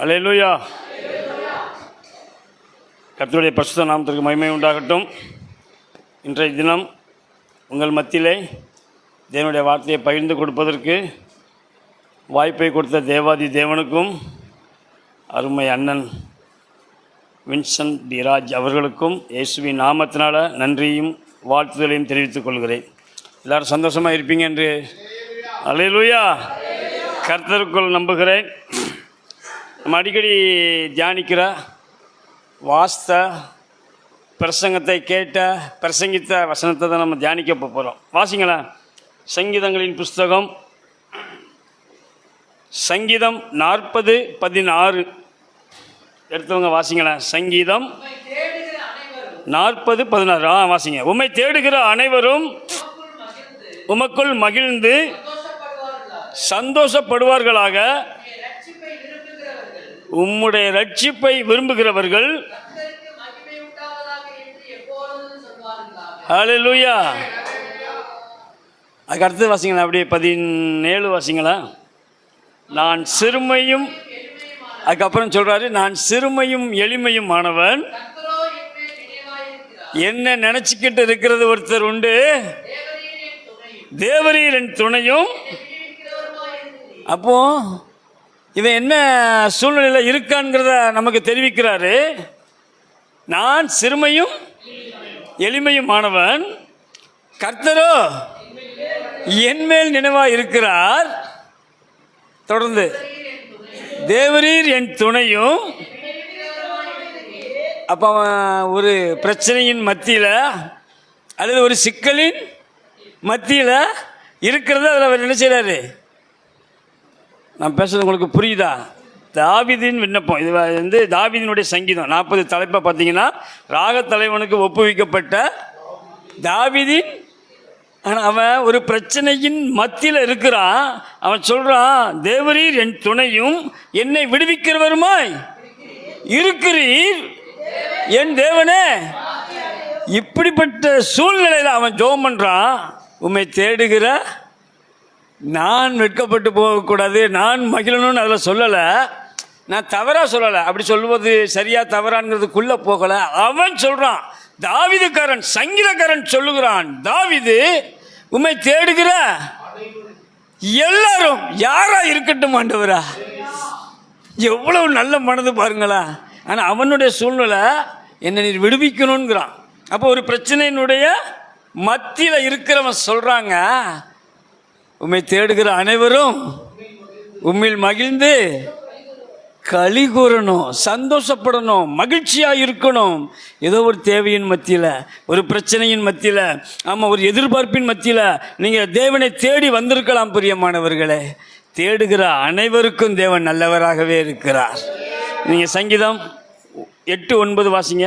அல்லேலூயா. கர்த்தருடைய பரிசுத்த நாமத்திற்கு மகிமை உண்டாகட்டும். இன்றைய தினம் உங்கள் மத்தியிலே தேவனுடைய வார்த்தையை பகிர்ந்து கொடுப்பதற்கு வாய்ப்பை கொடுத்த தேவாதி தேவனுக்கும் அருமை அண்ணன் வின்சென்ட் டி ராஜ் அவர்களுக்கும் இயேசுவின் நாமத்தினால நன்றியும் வாழ்த்துதலையும் தெரிவித்துக் கொள்கிறேன். எல்லோரும் சந்தோஷமாக இருப்பீங்க என்று அல்லேலூயா கர்த்தருக்குள் நம்புகிறேன். நம்ம அடிக்கடி தியானிக்கிற வாஸ்த பிரசங்கத்தை கேட்ட பிரசங்கித்த வசனத்தை தான் நம்ம தியானிக்க போகிறோம். வாசிங்களேன். சங்கீதங்களின் புஸ்தகம் சங்கீதம் 40:16 எடுத்தவங்க வாசிங்களேன். சங்கீதம் 40:16 வாசிங்க. உம்மை தேடுகிற அனைவரும் உமக்குள் மகிழ்ந்து சந்தோஷப்படுவார்களாக. உம்முடைய ரட்சிப்பை விரும்புகிறவர்கள் ஹல்லேலூயா. அதுக்கு அடுத்து வாசிங்களா. அப்படியே 17 வாசிங்களா. நான் சிறுமையும், அதுக்கப்புறம் சொல்றாரு, நான் சிறுமையும் எளிமையும் ஆனவன், என்ன நினைச்சுக்கிட்டு இருக்கிறது ஒருத்தர் உண்டு, தேவரீர் என் துணையும். அப்போ இவன் என்ன சூழ்நிலையில் இருக்கான்ங்கிறத நமக்கு தெரிவிக்கிறாரு. நான் சிறுமையும் எளிமையும் ஆனவன், கர்த்தரோ என்மேல் நினைவாக இருக்கிறார். தொடர்ந்து தேவரீர் என் துணையும். அப்போ அவன் ஒரு பிரச்சனையின் மத்தியில் அல்லது ஒரு சிக்கலின் மத்தியில் இருக்கிறது. அதில் அவர் என்ன செய்கிறாரு? நான் பேசுறது உங்களுக்கு புரியுதா? தாவீதின் விண்ணப்பம். இது வந்து தாவீதினுடைய சங்கீதம். 40 தலைப்பை பார்த்தீங்கன்னா ராகத்தலைவனுக்கு ஒப்புவிக்கப்பட்ட தாவீதின். ஆனால் அவன் ஒரு பிரச்சனையின் மத்தியில் இருக்கிறான். அவன் சொல்கிறான், தேவரீர் என் துணையும் என்னை விடுவிக்கிறவருமாய் இருக்கிறீர் என் தேவனே. இப்படிப்பட்ட சூழ்நிலையில் அவன் ஜெபம் பண்ணுறான். உம்மை தேடுகிற நான் வெட்கப்பட்டு போகக்கூடாது, நான் மகிழணும்னு அதில் சொல்லலை. நான் தவறாக சொல்லலை. அப்படி சொல்லுவது சரியா தவறான்ங்கிறதுக்குள்ளே போகலை. அவன் சொல்கிறான், தாவீதுக்காரன் சங்கீதக்காரன் சொல்லுகிறான், தாவீது உம்மை தேடுகிற எல்லாரும் யாரா இருக்கட்டும் ஆண்டவரா. எவ்வளவு நல்ல மனது பாருங்களா. ஆனால் அவனுடைய சூழ்நிலை என்னை நீர் விடுவிக்கணுங்கிறான். அப்போ ஒரு பிரச்சனையினுடைய மத்தியில் இருக்கிறவன் சொல்கிறாங்க, உம்மை தேடுகிற அனைவரும் உம்மில் மகிழ்ந்து களி கூறணும், சந்தோஷப்படணும், மகிழ்ச்சியாக இருக்கணும். ஏதோ ஒரு தேவையின் மத்தியில், ஒரு பிரச்சனையின் மத்தியில், ஆமாம் ஒரு எதிர்பார்ப்பின் மத்தியில் நீங்கள் தேவனை தேடி வந்திருக்கலாம். பிரியமானவர்களே, தேடுகிற அனைவருக்கும் தேவன் நல்லவராகவே இருக்கிறார். நீங்கள் சங்கீதம் 8:9 வாசிங்க.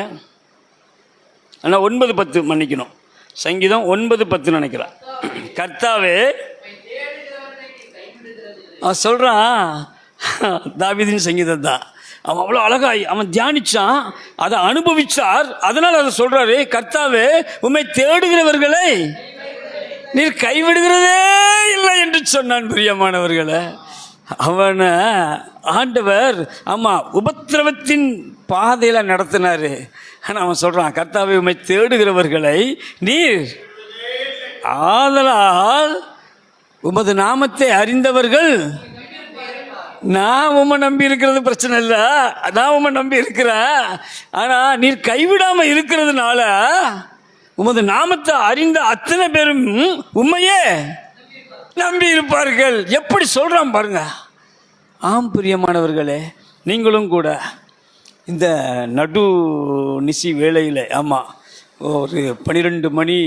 ஆனால் 9:10 மன்னிக்கணும். சங்கீதம் 9:10 நினைக்கிறேன். கர்த்தாவே அவன் சொல்கிறான், தாவீதின் சங்கீதம் தான். அவன் அவ்வளோ அழகாய் அவன் தியானிச்சான், அதை அனுபவிச்சார். அதனால் அதை சொல்கிறாரு, கர்த்தாவே உம்மை தேடுகிறவர்களை நீர் கைவிடுகிறதே இல்லை என்று சொன்னான். பிரியமானவர்களை, அவனை ஆண்டவர் ஆமாம் உபத்திரவத்தின் பாதையில் நடத்தினார். ஆனால் அவன் சொல்கிறான், கர்த்தாவே உம்மை தேடுகிறவர்களை நீர் ஆதலால் உமது நாமத்தை அறிந்தவர்கள். நான் உம்மை நம்பி இருக்கிறது பிரச்சனை இல்லை, நான் உம்மை நம்பி இருக்கிறேன். ஆனால் நீர் கைவிடாமல் இருக்கிறதுனால உமது நாமத்தை அறிந்த அத்தனை பேரும் உம்மையே நம்பி இருப்பார்கள். எப்படி சொல்கிறான் பாருங்க. ஆம் பிரியமானவர்களே, நீங்களும் கூட இந்த நடு நிசி வேளையில், ஆமாம் ஒரு 12 மணி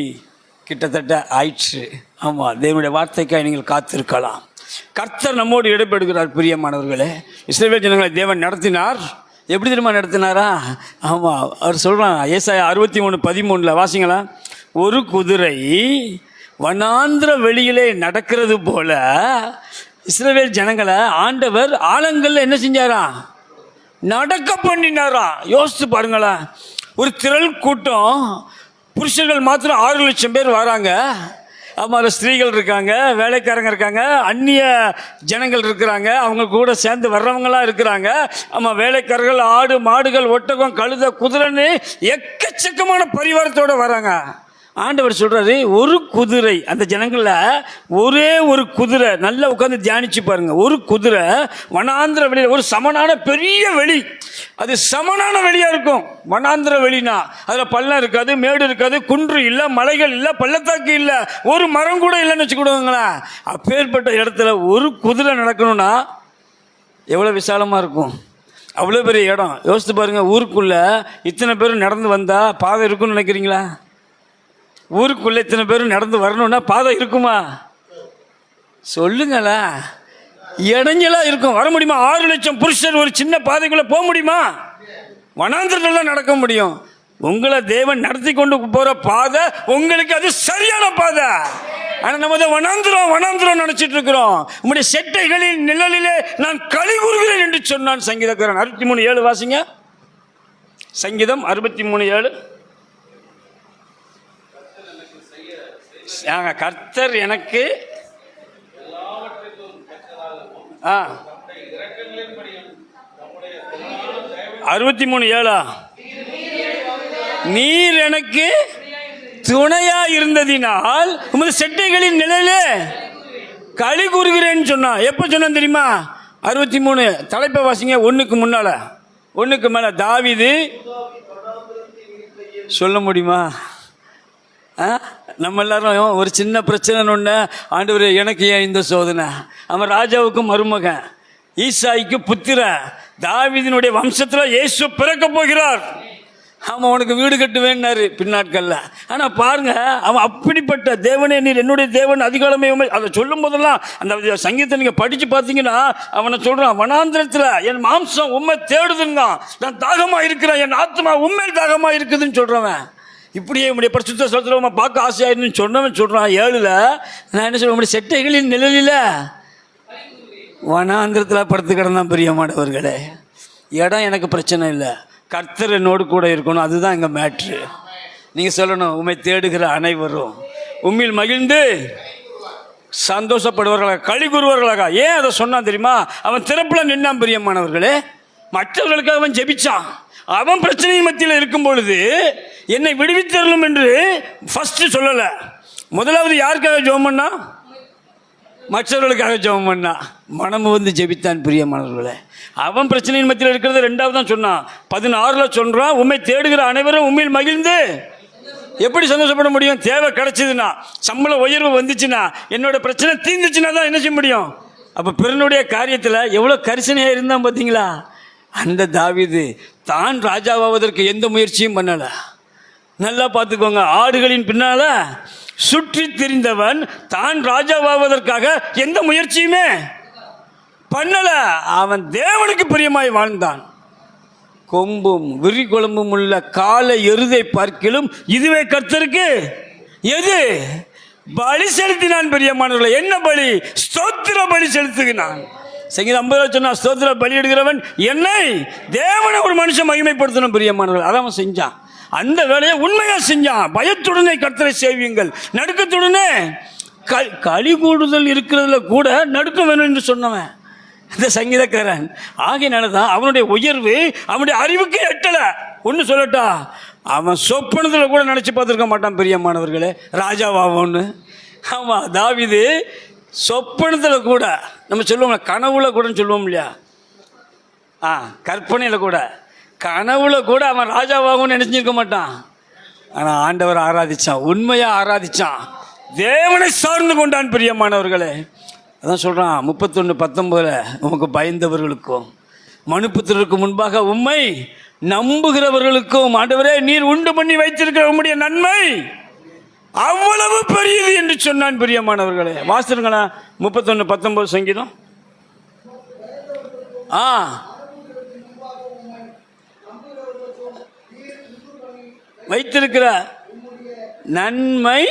கிட்டத்தட்ட ஆயிடுச்சு. ஆமாம், தேவனுடைய வார்த்தைக்காக நீங்கள் காத்திருக்கலாம். கர்த்தர் நம்மோடு இடைபெடுகிறார். பிரியமானவர்களே, இஸ்ரவேல் ஜனங்களை தேவன் நடத்தினார். எப்படி தெரியுமா நடத்தினாரா? ஆமாம், அவர் சொல்கிறான், ஏசாயா 63:13 வாசிங்களா. ஒரு குதிரை வனாந்திர வெளியிலே நடக்கிறது போல இஸ்ரவேல் ஜனங்களை ஆண்டவர் ஆழங்கள்ல என்ன செஞ்சாரா? நடக்க பண்ணினாரா. யோசித்து பாருங்களா. ஒரு திரள் கூட்டம், புருஷர்கள் மாத்திரம் 6 லட்சம் பேர் வராங்க. ஆமாம், அதில் ஸ்திரீகள் இருக்காங்க, வேலைக்காரங்க இருக்காங்க, அந்நிய ஜனங்கள் இருக்கிறாங்க, அவங்க கூட சேர்ந்து வர்றவங்களாம் இருக்கிறாங்க. ஆமாம், வேலைக்காரர்கள், ஆடு மாடுகள், ஒட்டகம், கழுதை, குதிரைன்னு எக்கச்சக்கமான பரிவாரத்தோடு வராங்க. ஆண்டவர் சொல்கிறாரு, ஒரு குதிரை, அந்த ஜனங்களில் ஒரே ஒரு குதிரை, நல்லா உட்காந்து தியானிச்சு பாருங்க, ஒரு குதிரை வனாந்திர வெளியில், ஒரு சமனான பெரிய வெளி, அது சமனான வெளியாக இருக்கும். வனாந்திர வெளினா அதில் பள்ளம் இருக்காது, மேடு இருக்காது, குன்று இல்லை, மலைகள் இல்லை, பள்ளத்தாக்கு இல்லை, ஒரு மரம் கூட இல்லைன்னு வச்சுக்கிடுவாங்களேன். அப்பேற்பட்ட இடத்துல ஒரு குதிரை நடக்கணும்னா எவ்வளோ விசாலமாக இருக்கும், அவ்வளோ பெரிய இடம். யோசித்து பாருங்கள், ஊருக்குள்ளே இத்தனை பேர் நடந்து வந்தால் பாதை இருக்குன்னு நினைக்கிறீங்களா? ஊருக்குள்ளே இத்தனை பேரும் நடந்து வரணும்னா பாதை இருக்குமா? சொல்லுங்களா? இடைஞ்சலா இருக்கும், வர முடியுமா? 6 லட்சம் புருஷர் ஒரு சின்ன பாதைக்குள்ளே போக முடியுமா? வனாந்திரத்தில் தான் நடக்க முடியும். உங்களை தேவன் நடத்தி கொண்டு போகிற பாதை உங்களுக்கு அது சரியான பாதை. ஆனால் நம்ம அதை வனாந்திரம் நினச்சிட்டு இருக்கிறோம். உங்களுடைய செட்டைகளின் நிழலிலே நான் களி கூறுகிறேன் என்று சொன்னான் சங்கீதக்காரன். 63:7 வாசிங்க. சங்கீதம் 63:7. கர்த்தர் எனக்கு 63:7 நீர் எனக்கு துணையா இருந்ததினால் உமது செட்டைகளின் நிழலே களி கூறுகிறேன்னு சொன்னா. எப்ப சொன்ன தெரியுமா? 63 தலைப்பை வாசிங்க. 1க்கு முன்னால 1க்கு மேல தாவீது சொல்ல முடியுமா? நம்ம எல்லாரும் ஒரு சின்ன பிரச்சனை ஒன்று, ஆண்டவரே எனக்கு ஏன் இந்த சோதனை? அவன் ராஜாவுக்கும் மருமகன், ஈசாய்க்கு புத்திரன், தாவீதினுடைய வம்சத்தில் இயேசு பிறக்க போகிறார். அவன் உனக்கு வீடு கட்டுவேன்னாரு பின்னாட்களில். ஆனால் பாருங்க, அவன் அப்படிப்பட்ட தேவனே நீர் என்னுடைய தேவன் அதிகாலமே அதை சொல்லும் போதெல்லாம் அந்த சங்கீதத்தை நீங்கள் படித்து பார்த்தீங்கன்னா அவனை சொல்கிறான், வனாந்திரத்தில் என் மாம்சம் உண்மை தேடுதுங்க, நான் தாகமாக இருக்கிறேன், என் ஆத்மா உண்மையில் தாகமாக இருக்குதுன்னு சொல்கிறவன். இப்படியே உடைய பரிசுத்த ஸ்தலத்தில் பார்க்க ஆசையாயிருன்னு சொன்னவன் சொல்கிறான். 7ல் நான் என்ன சொல்ல, உடைய செட்டைகளின் நிழலில் வனாந்திரத்தில் படுத்து கிடந்தான். பிரியமானவர்களே, இடம் எனக்கு பிரச்சனை இல்லை, கர்த்தர் என்னோடு கூட இருக்கணும், அதுதான் எங்கள் மேட்ரு. நீங்கள் சொல்லணும், உண்மை தேடுகிற அனைவரும் உண்மையில் மகிழ்ந்து சந்தோஷப்படுவார்களாக, களி கூறுவார்களாக. ஏன் அதை சொன்னான் தெரியுமா? அவன் திறப்பில் நின்னான். பிரியமானவர்களே, மற்றவர்களுக்காக அவன் ஜெபிச்சான். அவன் பிரச்சனையின் மத்தியில் இருக்கும் பொழுது என்னை விடுவித்தரலும் என்று ஃபஸ்ட்டு சொல்லலை. முதலாவது யாருக்காக ஜெபம் பண்ணா? மற்றவர்களுக்காக ஜெபம் பண்ணா. மனமு வந்து ஜெபித்தான். பிரியமானவர்களே, அவன் பிரச்சனையின் மத்தியில் இருக்கிறத 2வது தான் சொன்னான். 16ல் சொல்கிறான், உண்மை தேடுகிற அனைவரும் உண்மையில் மகிழ்ந்து. எப்படி சந்தோஷப்பட முடியும்? தேவை கிடைச்சதுன்னா, சம்பள உயர்வு வந்துச்சுன்னா, என்னோட பிரச்சனை தீர்ந்துச்சுன்னா தான் என்ன செய்ய முடியும். அப்போ பிறனுடைய காரியத்தில் எவ்வளோ கரிசனையாக இருந்தான் பார்த்தீங்களா? அந்த தாவீது தான் ராஜாவாவதற்கு எந்த முயற்சியும் பண்ணலை. நல்லா பார்த்துக்கோங்க, ஆடுகளின் பின்னால சுற்றி திரிந்தவன் தான் ராஜாவாவதற்காக எந்த முயற்சியுமே பண்ணல. அவன் தேவனுக்கு பிரியமாய் வாழ்ந்தான். கொம்பும் விரி குழம்பும் உள்ள காலை எருதை பார்க்கிலும் இதுவே கர்த்தருக்கு எது பலி செலுத்தினான். பிரியமானவர்களே, என்ன பலி? ஸ்தோத்திர பலி செலுத்துகிறான். சங்கீதம் 50 சொன்னா, ஸ்தோத்திர பலி எடுக்கிறவன் என்னை தேவனை ஒரு மனுஷன் மகிமைப்படுத்தணும். பிரியமானவர்கள், அதை அவன் செஞ்சான். அந்த வேலையை உண்மையாக செஞ்சான். பயத்துடனே கர்த்தரை சேவியுங்கள், நடுக்கத்துடனே. களி கூடுதல் இருக்கிறதுல கூட நடுக்கம் வேணும் என்று சொன்னவன் இந்த சங்கீதக்காரன். ஆகையினால தான் அவனுடைய உயர்வு அவனுடைய அறிவுக்கு எட்டலை. ஒன்று சொல்லட்டா, அவன் சொப்பனத்தில் கூட நினச்சி பார்த்துருக்க மாட்டான். பிரியமானவர்களே, ராஜாவாவோன்னு. ஆமாம், தாவீது சொப்பனத்தில் கூட, நம்ம சொல்லுவோம் கனவுல கூட சொல்லுவோம் இல்லையா, கற்பனையில் கூட, கனவுல கூட அவன் ராஜாவாகும்னு நினைச்சிருக்க மாட்டான். ஆனால் ஆண்டவர் ஆராதிச்சான், உண்மையாக ஆராதிச்சான், தேவனை சார்ந்து கொண்டான். பிரியமானவர்களே, அதான் சொல்கிறான் 31:19 உமக்கு பயந்தவர்களுக்கும் மனுப்புத்திற்கு முன்பாக உம்மை நம்புகிறவர்களுக்கும் ஆண்டவரே நீர் உண்டு பண்ணி வைத்திருக்கிற உம்முடைய நன்மை அவ்வளவு பெரியது என்று சொன்னான். பிரியமானவர்களே, வாசிருங்களா 31:19 சங்கீதம். வைத்திருக்கிற நன்மை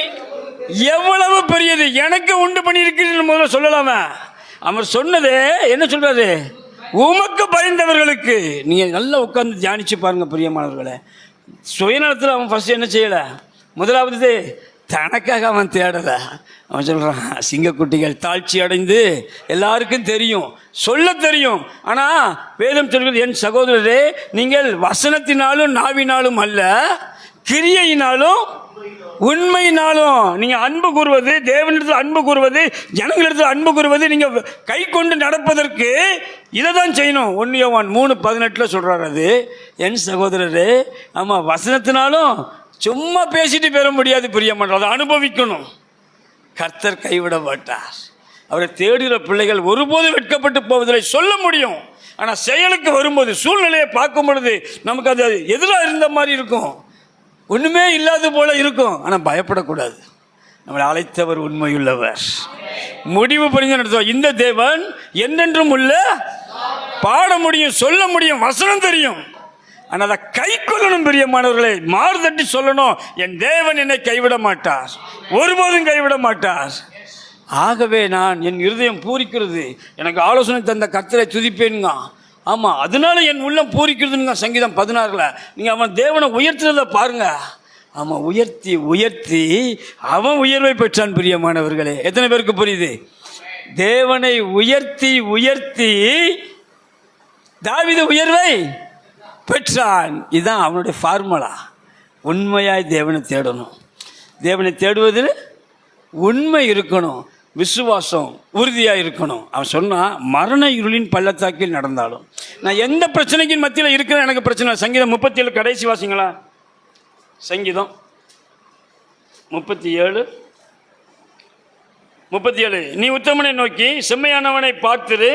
எவ்வளவு பெரியது, எனக்கு உண்டு பண்ணியிருக்கிறீர்கள் முதல்ல சொல்லலாமா? அவர் சொன்னதே என்ன சொல்றாரு? உமக்கு பயந்தவர்களுக்கு. நீங்க நல்லா உட்கார்ந்து தியானிச்சு பாருங்க பிரியமானவர்களே. சுயநலத்தில் அவன் ஃபர்ஸ்ட் என்ன செய்யல? முதலாவது தனக்காக அவன் தேடலை. அவன் சொல்கிறான், சிங்கக்குட்டிகள் தாழ்ச்சி அடைந்து எல்லாருக்கும் தெரியும், சொல்ல தெரியும். ஆனால் வேதம் சொல்கிறது, என் சகோதரரே, நீங்கள் வசனத்தினாலும் நாவினாலும் அல்ல, கிரியையினாலும் உண்மையினாலும் நீங்கள் அன்பு கூறுவது, தேவனிடத்தில் அன்பு கூறுவது, ஜனங்களிடத்தில் அன்பு கூறுவது, நீங்கள் கை கொண்டு நடப்பதற்கு இதை தான் செய்யணும். 1 யோவான் 3:18 சொல்கிறார். அது என் சகோதரரே, ஆமாம், வசனத்தினாலும் சும்மா பேசிட்டு பெற முடியாது பிரியமானவர்களே, அதை அனுபவிக்கணும். கர்த்தர் கைவிட மாட்டார். அவரை தேடுகிற பிள்ளைகள் ஒருபோதும் வெட்கப்பட்டு போவதில்லை. சொல்ல முடியும், ஆனால் செயலுக்கு வரும்போது, சூழ்நிலையை பார்க்கும் பொழுது நமக்கு அது எதிராக இருந்த மாதிரி இருக்கும், ஒன்றுமே இல்லாத போல இருக்கும். ஆனால் பயப்படக்கூடாது. நம்மளை அழைத்தவர் உண்மையுள்ளவர், முடிவு புரிஞ்சு நடத்துவார். இந்த தேவன் என்றென்றும் உள்ள, பாட முடியும், சொல்ல முடியும், வசனம் தெரியும். ஆனால் அதை கை கொள்ளணும் பிரியமானவர்களே. மாறுதட்டி சொல்லணும், என் தேவன் என்னை கைவிட மாட்டார், ஒருபோதும் கைவிட மாட்டார். ஆகவே நான், என் இருதயம் பூரிக்கிறது, எனக்கு ஆலோசனை தந்த கர்த்தரை துதிப்பேனுங்க. ஆமாம், அதனால என் உள்ளம் பூரிக்கிறதுங்க. சங்கீதம் 16 நீங்கள் அவன் தேவனை உயர்த்துறத பாருங்க. ஆமாம், உயர்த்தி உயர்த்தி அவன் உயர்வை பெற்றான் பிரியமானவர்களே. எத்தனை பேருக்கு புரியுது? தேவனை உயர்த்தி உயர்த்தி தாவீது உயர்வை பெற்றான். இதுதான் அவனுடைய ஃபார்முலா. உண்மையாய் தேவனை தேடணும். தேவனை தேடுவதில் உண்மை இருக்கணும், விசுவாசம் உறுதியாக இருக்கணும். அவன் சொன்னான், மரண இருளின் பள்ளத்தாக்கில் நடந்தாலும் நான் எந்த பிரச்சனைக்கு மத்தியில் இருக்கிறேன், எனக்கு பிரச்சனை. சங்கீதம் 37 கடைசி வாசிங்களா? சங்கீதம் 37 நீ உத்தமனை நோக்கி செம்மையானவனை பார்த்துரு,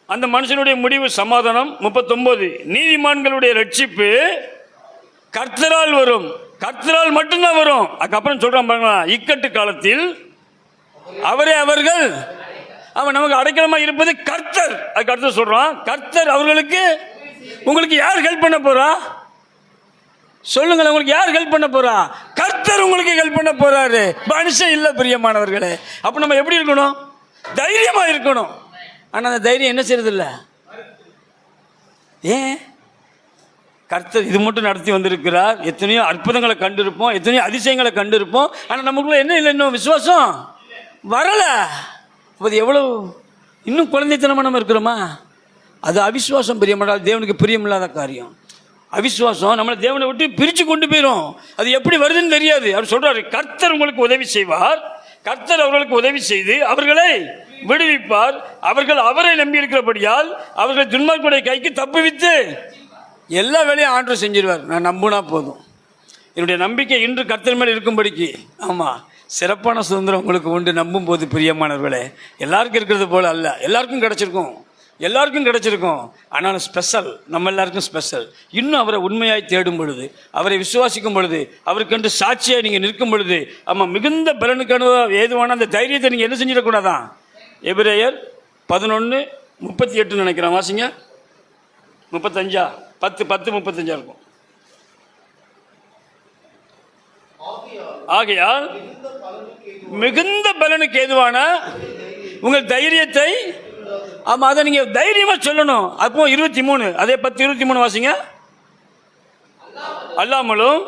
அந்த மனுஷனுடைய முடிவு சமாதானம். 39 நீதிமான்களுடைய ரட்சிப்பு கர்த்தரால் வரும், கர்த்தரால் மட்டும்தான் வரும். அதுக்கப்புறம் சொல்றான் பாருங்களா, இக்கட்டு காலத்தில் அவரே அவர்கள், அவன் நமக்கு அடைக்கலமா இருப்பது கர்த்தர். அதுக்கு அடுத்து சொல்றான், கர்த்தர் அவர்களுக்கு, உங்களுக்கு யார் ஹெல்ப் பண்ண போறா சொல்லுங்களேன்? உங்களுக்கு யார் ஹெல்ப் பண்ண போறா? கர்த்தர் உங்களுக்கு ஹெல்ப் பண்ண போறாரு, மனுஷன் இல்லை பிரியமானவர்களே. அப்ப நம்ம எப்படி இருக்கணும்? தைரியமா இருக்கணும். ஆனால் அந்த தைரியம் என்ன செய்யறது இல்லை. ஏன்? கர்த்தர் இது மட்டும் நடத்தி வந்திருக்கிறார். எத்தனையோ அற்புதங்களை கண்டிருப்போம், எத்தனையோ அதிசயங்களை கண்டிருப்போம். ஆனால் நமக்குள்ள என்ன இல்லை? இன்னும் விசுவாசம் வரல. அது எவ்வளவு இன்னும் குழந்தைத்தனமாக நம்ம இருக்கிறோமா? அது அவிசுவாசம். பிரியமானால் தேவனுக்கு பிரியமில்லாத காரியம். அவிசுவாசம் நம்மளை தேவனை விட்டு பிரித்து கொண்டு போயிடும். அது எப்படி வருதுன்னு தெரியாது. அவர் சொல்றாரு, கர்த்தர் உங்களுக்கு உதவி செய்வார், கர்த்தர் அவர்களுக்கு உதவி செய்து அவர்களை விடுவிப்பார், அவர்கள் அவரை நம்பி இருக்கிறபடியால் அவர்களை துன்மார்க்கனுடைய கைக்கு தப்புவித்து எல்லா வேலையும் ஆண்டவர் செஞ்சிருவார். நான் நம்பினா போதும். என்னுடைய நம்பிக்கை இன்று கர்த்தர் மேல் இருக்கும்படிக்கு. ஆமாம், சிறப்பான சுதந்திரம் உங்களுக்கு உண்டு நம்பும் போது பிரியமானவர்களே. எல்லாருக்கும் இருக்கிறது போல அல்ல, எல்லாருக்கும் கிடைச்சிருக்கும், எல்லாருக்கும் கிடைச்சிருக்கும். ஆனாலும் ஸ்பெஷல், நம்ம எல்லாருக்கும் ஸ்பெஷல். இன்னும் அவரை உண்மையாய் தேடும் பொழுது, அவரை விசுவாசிக்கும் பொழுது, அவருக்கென்று சாட்சியாக நீங்கள் நிற்கும் பொழுது, ஆமாம், மிகுந்த பலனுக்கான ஏதுவான அந்த தைரியத்தை நீங்கள் என்ன செஞ்சிடக்கூடாதான். எபிரேயர் 11:38 நினைக்கிறேன், வாசிங்க. 35 10:35 இருக்கும். ஆகையால் மிகுந்த பலனுக்கு ஏதுவான உங்கள் தைரியத்தை, ஆமா, அதை நீங்க தைரியமா சொல்லணும். அப்போ 23, அதே 10:23 வாசிங்க. அல்லாமலும்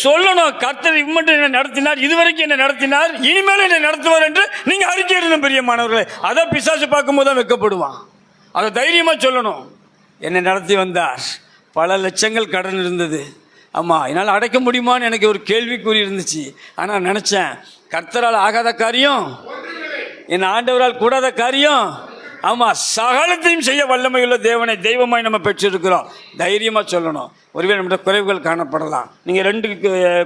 சொல்லணும், கர்த்தர் இம்மட்டும் என்ன நடத்தினார், இதுவரைக்கும் என்ன நடத்தினார், இனிமேல் என்ன நடத்துவார் என்று நீங்க அறிக்கையிடணும் பிரியமானவர்களே. அதை பிசாசு பார்க்கும்போது தான் வெட்கப்படுவான். அதை தைரியமா சொல்லணும். என்னை நடத்தி வந்தார், பல லட்சங்கள் கடன் இருந்தது, ஆமாம், என்னால் அடைக்க முடியுமான்னு எனக்கு ஒரு கேள்விக்குறி இருந்துச்சு. ஆனால் நினச்சேன், கர்த்தரால் ஆகாத காரியம், என் ஆண்டவரால் கூடாத காரியம், ஆமாம், சகலத்தையும் செய்ய வல்லமையுள்ள தேவனை தெய்வமாய் நம்ம பெற்றிருக்கிறோம். தைரியமாக சொல்லணும். ஒருவேளை நம்முடைய குறைவுகள் காணப்படலாம். நீங்கள் 2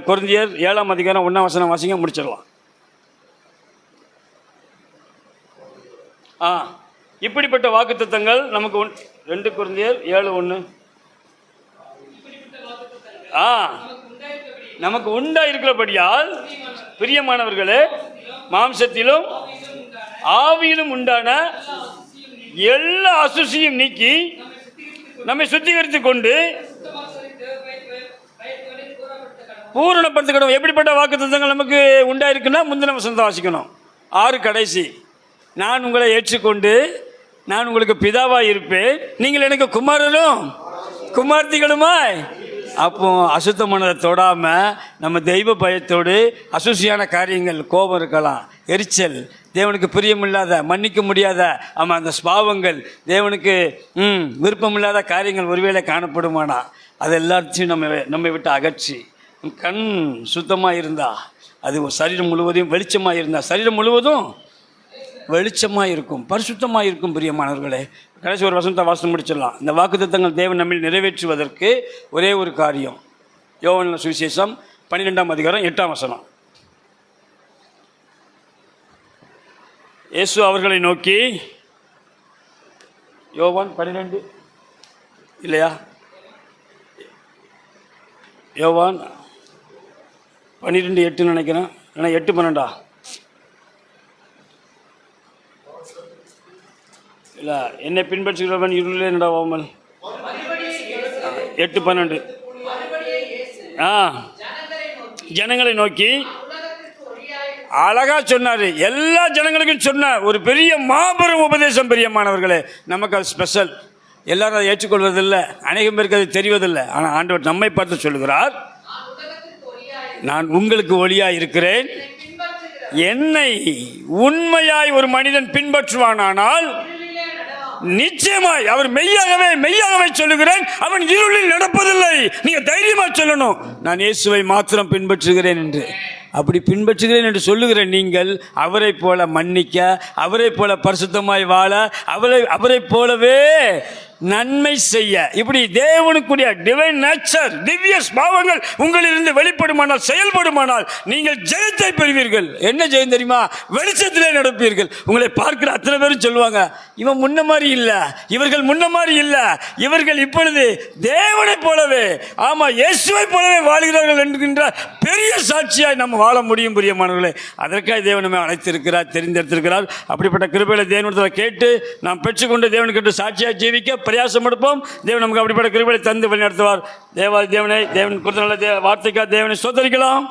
கொரிந்தியர் 7ஆம் அதிகாரம் 1ஆம் வசனம் வாசிங்க, முடிச்சிடலாம். இப்படிப்பட்ட வாக்குத்தத்தங்கள் நமக்கு 2 கொரிந்தியர் 7:1 நமக்கு உண்டா இருக்கிறபடியால் பிரியமானவர்களே, மாம்சத்திலும் ஆவியிலும் உண்டான எல்லா அசுசியும் நீக்கி நம்மை சுத்திகரித்துக் கொண்டு பூரணப்படுத்திக்கணும். எப்படிப்பட்ட வாக்குத்தத்தங்கள் நமக்கு உண்டாயிருக்குன்னா, முந்தின வசனத்தை வாசிக்கணும். 6 கடைசி, நான் உங்களை ஏற்றுக்கொண்டு நான் உங்களுக்கு பிதாவாய் இருப்பேன், நீங்கள் எனக்கு குமாரரும் குமார்த்திகளுமாய் அப்போ அசுத்தமானதை தொடாமல் நம்ம தெய்வ பயத்தோடு அசுசியான காரியங்கள், கோபம் இருக்கலாம், எரிச்சல், தேவனுக்கு பிரியமில்லாத, மன்னிக்க முடியாத அந்த ஸ்பாவங்கள், தேவனுக்கு விருப்பமில்லாத காரியங்கள் ஒருவேளை காணப்படுமானா அது எல்லாத்தையும் நம்மை விட்டு அகற்றி கண் சுத்தமாக இருந்தால் அது சரீரம் முழுவதும் வெளிச்சமாக இருந்தால் சரீரம் முழுவதும் வெளிச்சமாக இருக்கும், பரிசுத்தமாக இருக்கும். பிரியமானவர்களே, கடைசி ஒரு வசனத்தை வாசனம் முடிச்சிடலாம். இந்த வாக்குத்தத்தங்கள் தேவன் நம்மில் நிறைவேற்றுவதற்கு ஒரே ஒரு காரியம். யோவான் சுவிசேஷம் 12ஆம் அதிகாரம் 8ஆம் வசனம். இயேசு அவர்களை நோக்கி, யோவான் 12 இல்லையா, யோவான் 12:8 நினைக்கிறேன், ஏன்னா 8:12 இல்லை, என்னை பின்பற்றுகிறவன் இருளிலே நடவாமல் 8:12 ஜனங்களை நோக்கி அழகா சொன்னார். எல்லா ஜனங்களுக்கும் சொன்ன ஒரு பெரிய மாபெரும் உபதேசம். பிரியமானவர்களே, நமக்கு அது ஸ்பெஷல். எல்லாரும் அதை ஏற்றுக்கொள்வதில்லை, அநேகம் பேருக்கு அது தெரிவதில்லை. ஆனால் ஆண்டவர் நம்மை பார்த்து சொல்லுகிறார், நான் உங்களுக்கு ஒளியாய் இருக்கிறேன். என்னை உண்மையாய் ஒரு மனிதன் பின்பற்றுவானானால் நிச்சயமாய், அவர் மெய்யாகவே சொல்லுகிறேன், அவன் இருளில் நடப்பதில்லை. நீங்க தைரியமா சொல்லணும், நான் இயேசுவை மாத்திரம் பின்பற்றுகிறேன் என்று. அப்படி பின்பற்றுகிறேன் என்று சொல்லுகிற நீங்கள் அவரை போல மன்னிக்க, அவரை போல பரிசுத்தமாய் வாழ, அவரை போலவே நன்மை செய்ய, இப்படி தேவனுக்குரிய டிவைன் நேச்சர், திவ்ய பாவங்கள் உங்களிலிருந்து வெளிப்படுமானால், செயல்படுமானால் நீங்கள் ஜெயத்தை பெறுவீர்கள். என்ன ஜெயம் தெரியுமா? வெளிச்சத்திலே நடப்பீர்கள். உங்களை பார்க்கிற அத்தனை பேரும் சொல்லுவாங்க, இவன் முன்ன மாதிரி இல்லை, இவர்கள் முன்ன மாதிரி இல்லை, இவர்கள் இப்பொழுது தேவனை போலவே, ஆமா இயேசுவை போலவே வாழ்கிறார்கள் என்கின்ற பெரிய சாட்சியாய் நம்ம வாழ முடியும். பிரியமானவர்களே, அதற்காக தேவன் நம்மை அழைத்திருக்கிறார், தெரிந்தெடுத்திருக்கிறார். அப்படிப்பட்ட கிருபையில தேவனிடத்தில் கேட்டு நாம் பெற்றுக்கொண்டு தேவனுக்கு சாட்சியாக ஜீவிக்க பிரயாசம் எடுப்போம். தேவன் நமக்கு அப்படிப்பட்ட கிருபையை தந்து வழி நடத்துவார். தேவனை தேவன் கொடுத்த நல்ல வார்த்தைக்காக தேவனை ஸ்தோத்திரிக்கலாம்.